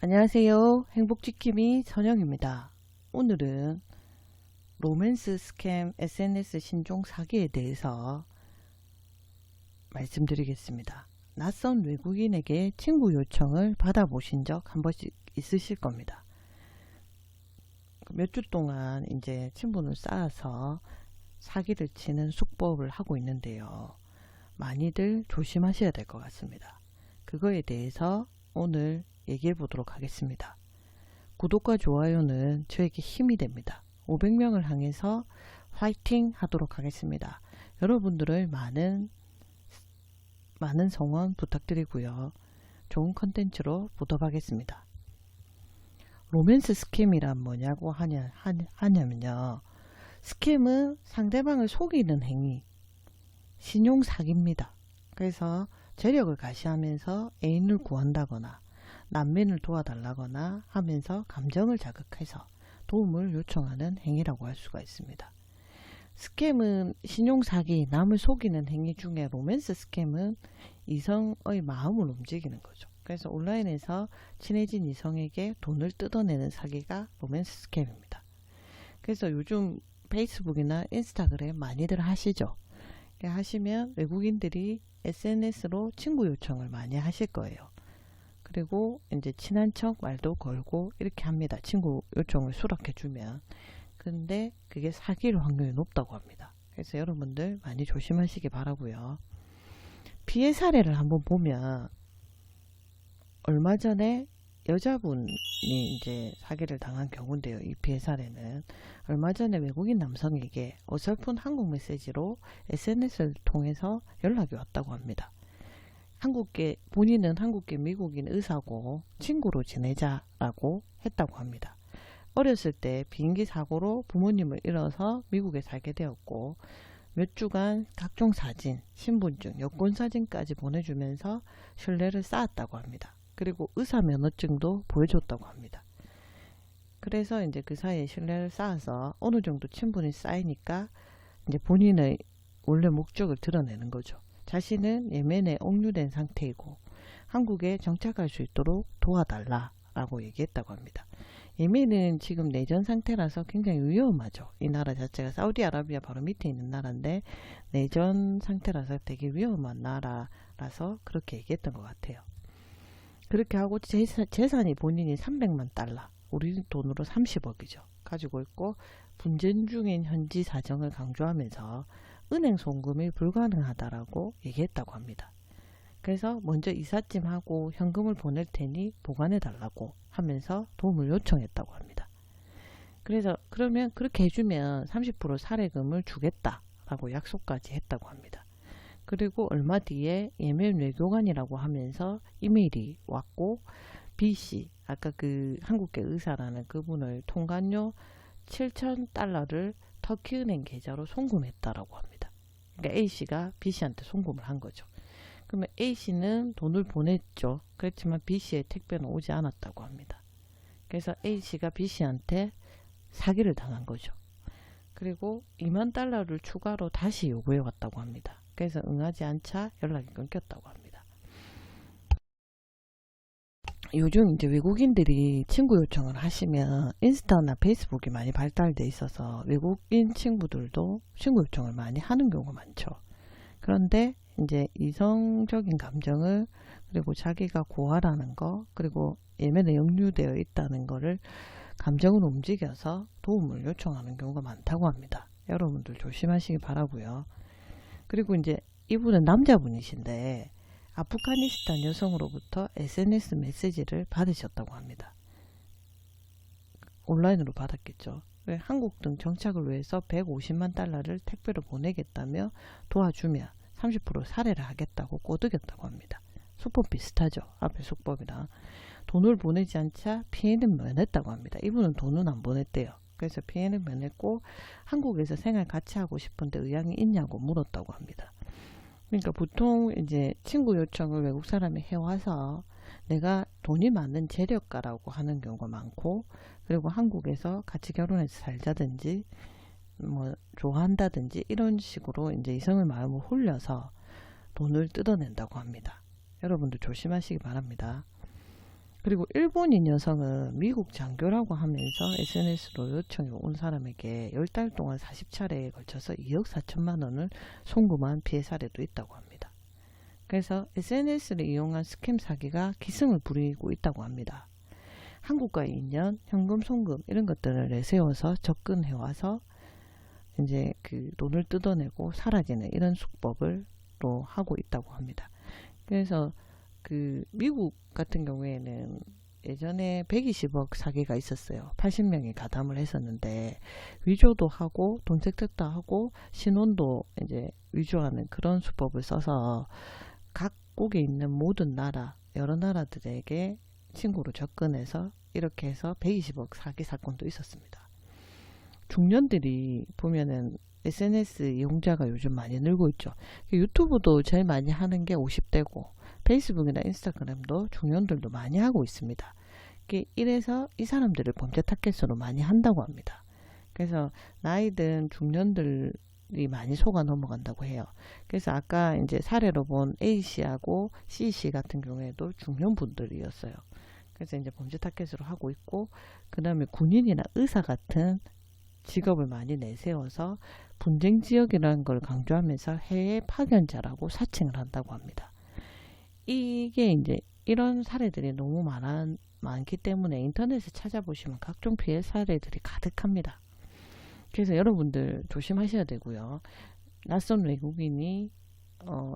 안녕하세요. 행복지킴이 선영입니다. 오늘은 로맨스 스캠 SNS 신종 사기에 대해서 말씀드리겠습니다. 낯선 외국인에게 친구 요청을 받아보신 적 한 번씩 있으실 겁니다. 몇 주 동안 이제 친분을 쌓아서 사기를 치는 수법을 하고 있는데요. 많이들 조심하셔야 될 것 같습니다. 그거에 대해서 오늘 얘기해 보도록 하겠습니다. 구독과 좋아요는 저에게 힘이 됩니다. 500명을 향해서 화이팅 하도록 하겠습니다. 여러분들의 많은 성원 부탁드리고요. 좋은 컨텐츠로 보답하겠습니다. 로맨스 스캠이란 뭐냐고 하냐면요. 스캠은 상대방을 속이는 행위, 신용 사기입니다. 그래서 재력을 가시하면서 애인을 구한다거나 난민을 도와달라거나 하면서 감정을 자극해서 도움을 요청하는 행위라고 할 수가 있습니다. 스캠은 신용사기, 남을 속이는 행위 중에 로맨스 스캠은 이성의 마음을 움직이는 거죠. 그래서 온라인에서 친해진 이성에게 돈을 뜯어내는 사기가 로맨스 스캠입니다. 그래서 요즘 페이스북이나 인스타그램 많이들 하시죠. 하시면 외국인들이 SNS로 친구 요청을 많이 하실 거예요. 그리고 이제 친한 척 말도 걸고 이렇게 합니다. 친구 요청을 수락해 주면. 근데 그게 사기일 확률이 높다고 합니다. 그래서 여러분들 많이 조심하시기 바라고요. 피해 사례를 한번 보면 얼마 전에 여자분이 이제 사기를 당한 경우인데요. 이 피해 사례는 얼마 전에 외국인 남성에게 어설픈 한국 메시지로 SNS를 통해서 연락이 왔다고 합니다. 본인은 한국계 미국인 의사고 친구로 지내자라고 했다고 합니다. 어렸을 때 비행기 사고로 부모님을 잃어서 미국에 살게 되었고 몇 주간 각종 사진, 신분증, 여권사진까지 보내주면서 신뢰를 쌓았다고 합니다. 그리고 의사 면허증도 보여줬다고 합니다. 그래서 이제 그 사이에 신뢰를 쌓아서 어느 정도 친분이 쌓이니까 이제 본인의 원래 목적을 드러내는 거죠. 자신은 예멘에 억류된 상태이고 한국에 정착할 수 있도록 도와달라 라고 얘기했다고 합니다. 예멘은 지금 내전 상태라서 굉장히 위험하죠. 이 나라 자체가 사우디아라비아 바로 밑에 있는 나라인데 내전 상태라서 되게 위험한 나라라서 그렇게 얘기했던 것 같아요. 그렇게 하고 재산이 본인이 300만 달러, 우리 돈으로 30억이죠. 가지고 있고 분쟁 중인 현지 사정을 강조하면서 은행 송금이 불가능하다라고 얘기했다고 합니다. 그래서 먼저 이삿짐하고 현금을 보낼 테니 보관해 달라고 하면서 도움을 요청했다고 합니다. 그래서 그러면 그렇게 해주면 30% 사례금을 주겠다라고 약속까지 했다고 합니다. 그리고 얼마 뒤에 예멘 외교관이라고 하면서 이메일이 왔고 B씨, 아까 그 한국계 의사라는 그분을 통관료 7,000달러를 터키은행 계좌로 송금했다라고 합니다. 그러니까 A씨가 B씨한테 송금을 한 거죠. 그러면 A씨는 돈을 보냈죠. 그렇지만 B씨의 택배는 오지 않았다고 합니다. 그래서 A씨가 B씨한테 사기를 당한 거죠. 그리고 2만 달러를 추가로 다시 요구해 왔다고 합니다. 그래서 응하지 않자 연락이 끊겼다고 합니다. 요즘 이제 외국인들이 친구 요청을 하시면 인스타나 페이스북이 많이 발달돼 있어서 외국인 친구들도 친구 요청을 많이 하는 경우가 많죠. 그런데 이제 이성적인 감정을 그리고 자기가 고아라는 거 그리고 예멘에 역류되어 있다는 거를 감정을 움직여서 도움을 요청하는 경우가 많다고 합니다. 여러분들 조심하시기 바라고요. 그리고 이제 이분은 남자분이신데 아프가니스탄 여성으로부터 SNS 메시지를 받으셨다고 합니다. 온라인으로 받았겠죠. 한국 등 정착을 위해서 150만 달러를 택배로 보내겠다며 도와주면 30% 사례를 하겠다고 꼬드겼다고 합니다. 수법 비슷하죠. 앞에 수법이랑. 돈을 보내지 않자 피해는 면했다고 합니다. 이분은 돈은 안 보냈대요. 그래서 피해는 면했고 한국에서 생활 같이 하고 싶은데 의향이 있냐고 물었다고 합니다. 그러니까 보통 이제 친구 요청을 외국 사람이 해와서 내가 돈이 많은 재력가라고 하는 경우가 많고 그리고 한국에서 같이 결혼해서 살자든지 뭐 좋아한다든지 이런 식으로 이제 이성의 마음을 홀려서 돈을 뜯어낸다고 합니다. 여러분들 조심하시기 바랍니다. 그리고 일본인 여성은 미국 장교라고 하면서 SNS로 요청이 온 사람에게 10달 동안 40차례에 걸쳐서 2억 4천만 원을 송금한 피해 사례도 있다고 합니다. 그래서 SNS를 이용한 스캠 사기가 기승을 부리고 있다고 합니다. 한국과의 인연, 현금 송금 이런 것들을 내세워서 접근해와서 이제 그 돈을 뜯어내고 사라지는 이런 수법을 또 하고 있다고 합니다. 그래서 그 미국 같은 경우에는 예전에 120억 사기가 있었어요. 80명이 가담을 했었는데 위조도 하고 돈 세탁도 하고 신원도 이제 위조하는 그런 수법을 써서 각국에 있는 모든 나라, 여러 나라들에게 친구로 접근해서 이렇게 해서 120억 사기 사건도 있었습니다. 중년들이 보면은 SNS 이용자가 요즘 많이 늘고 있죠. 유튜브도 제일 많이 하는 게 50대고 페이스북이나 인스타그램도 중년들도 많이 하고 있습니다. 이래서 이 사람들을 범죄 타겟으로 많이 한다고 합니다. 그래서 나이든 중년들이 많이 속아 넘어간다고 해요. 그래서 아까 이제 사례로 본 A씨하고 C씨 같은 경우에도 중년분들이었어요. 그래서 이제 범죄 타겟으로 하고 있고, 그 다음에 군인이나 의사 같은 직업을 많이 내세워서 분쟁 지역이라는 걸 강조하면서 해외 파견자라고 사칭을 한다고 합니다. 이게 이제 이런 사례들이 너무 많기 때문에 인터넷에 찾아보시면 각종 피해 사례들이 가득합니다. 그래서 여러분들 조심하셔야 되고요. 낯선 외국인이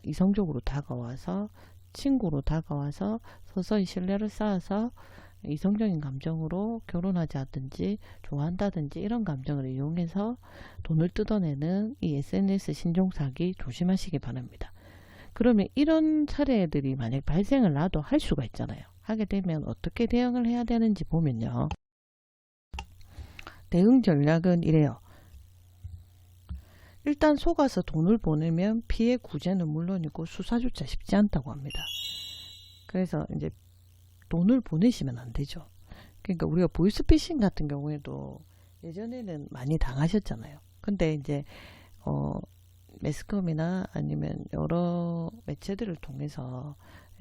이성적으로 다가와서 친구로 다가와서 서서히 신뢰를 쌓아서 이성적인 감정으로 결혼하자든지 좋아한다든지 이런 감정을 이용해서 돈을 뜯어내는 이 SNS 신종사기 조심하시기 바랍니다. 그러면 이런 사례들이 만약 발생을 나도 할 수가 있잖아요. 하게 되면 어떻게 대응을 해야 되는지 보면요. 대응 전략은 이래요. 일단 속아서 돈을 보내면 피해 구제는 물론이고 수사조차 쉽지 않다고 합니다. 그래서 이제 돈을 보내시면 안 되죠. 그러니까 우리가 보이스피싱 같은 경우에도 예전에는 많이 당하셨잖아요. 근데 이제 매스컴이나 아니면 여러 매체들을 통해서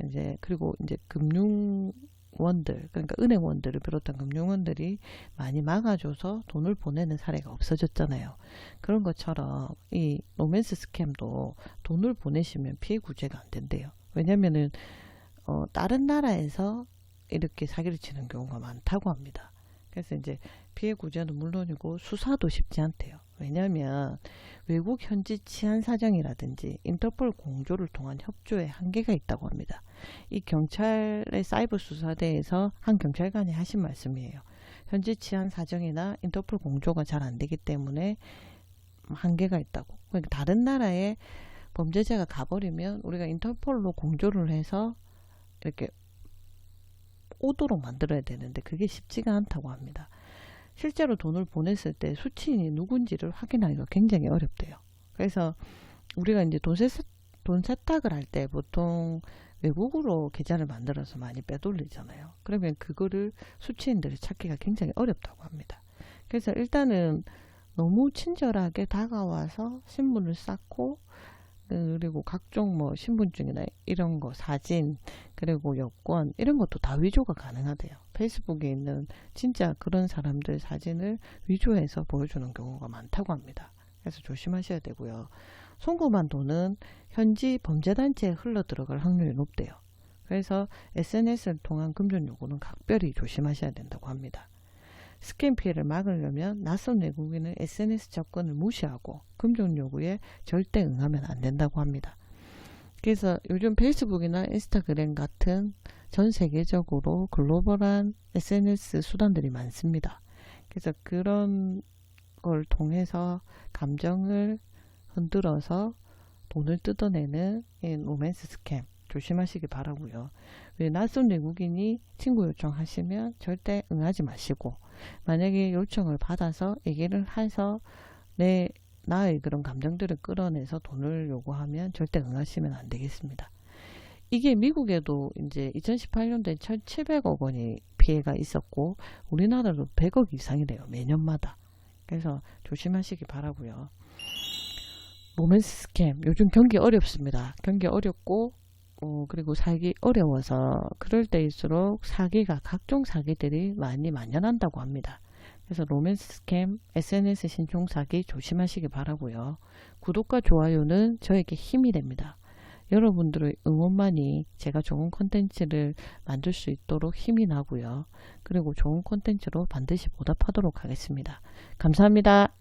이제 그리고 이제 금융원들, 그러니까 은행원들을 비롯한 금융원들이 많이 막아줘서 돈을 보내는 사례가 없어졌잖아요. 그런 것처럼 이 로맨스 스캠도 돈을 보내시면 피해 구제가 안 된대요. 왜냐면은 다른 나라에서 이렇게 사기를 치는 경우가 많다고 합니다. 그래서 이제 피해 구제는 물론이고 수사도 쉽지 않대요. 왜냐하면 외국 현지 치안 사정이라든지 인터폴 공조를 통한 협조에 한계가 있다고 합니다. 이 경찰의 사이버 수사대에서 한 경찰관이 하신 말씀이에요. 현지 치안 사정이나 인터폴 공조가 잘 안 되기 때문에 한계가 있다고. 그러니까 다른 나라에 범죄자가 가버리면 우리가 인터폴로 공조를 해서 이렇게 오도록 만들어야 되는데 그게 쉽지가 않다고 합니다. 실제로 돈을 보냈을 때 수취인이 누군지를 확인하기가 굉장히 어렵대요. 그래서 우리가 이제 돈 세탁을 할 때 보통 외국으로 계좌를 만들어서 많이 빼돌리잖아요. 그러면 그거를 수취인들이 찾기가 굉장히 어렵다고 합니다. 그래서 일단은 너무 친절하게 다가와서 신분을 쌓고 그리고 각종 뭐 신분증이나 이런 거 사진 그리고 여권 이런 것도 다 위조가 가능하대요. 페이스북에 있는 진짜 그런 사람들 사진을 위조해서 보여주는 경우가 많다고 합니다. 그래서 조심하셔야 되고요. 송금한 돈은 현지 범죄단체에 흘러 들어갈 확률이 높대요. 그래서 SNS를 통한 금전 요구는 각별히 조심하셔야 된다고 합니다. 스캠 피해를 막으려면 낯선 외국인은 SNS 접근을 무시하고 금전 요구에 절대 응하면 안 된다고 합니다. 그래서 요즘 페이스북이나 인스타그램 같은 전 세계적으로 글로벌한 SNS 수단들이 많습니다. 그래서 그런 걸 통해서 감정을 흔들어서 돈을 뜯어내는 로맨스 스캠 조심하시기 바라고요. 왜 낯선 외국인이 친구 요청하시면 절대 응하지 마시고 만약에 요청을 받아서 얘기를 해서 나의 그런 감정들을 끌어내서 돈을 요구하면 절대 응하시면 안 되겠습니다. 이게 미국에도 이제 2018년도에 1,700억 원이 피해가 있었고 우리나라도 100억 이상이래요. 매년마다. 그래서 조심하시기 바라고요. 로맨스 스캠 요즘 경기 어렵습니다. 경기 어렵고 그리고 살기 어려워서 그럴 때일수록 사기가 각종 사기들이 많이 만연한다고 합니다. 그래서 로맨스 스캠, SNS 신종 사기 조심하시기 바라고요. 구독과 좋아요는 저에게 힘이 됩니다. 여러분들의 응원만이 제가 좋은 콘텐츠를 만들 수 있도록 힘이 나고요. 그리고 좋은 콘텐츠로 반드시 보답하도록 하겠습니다. 감사합니다.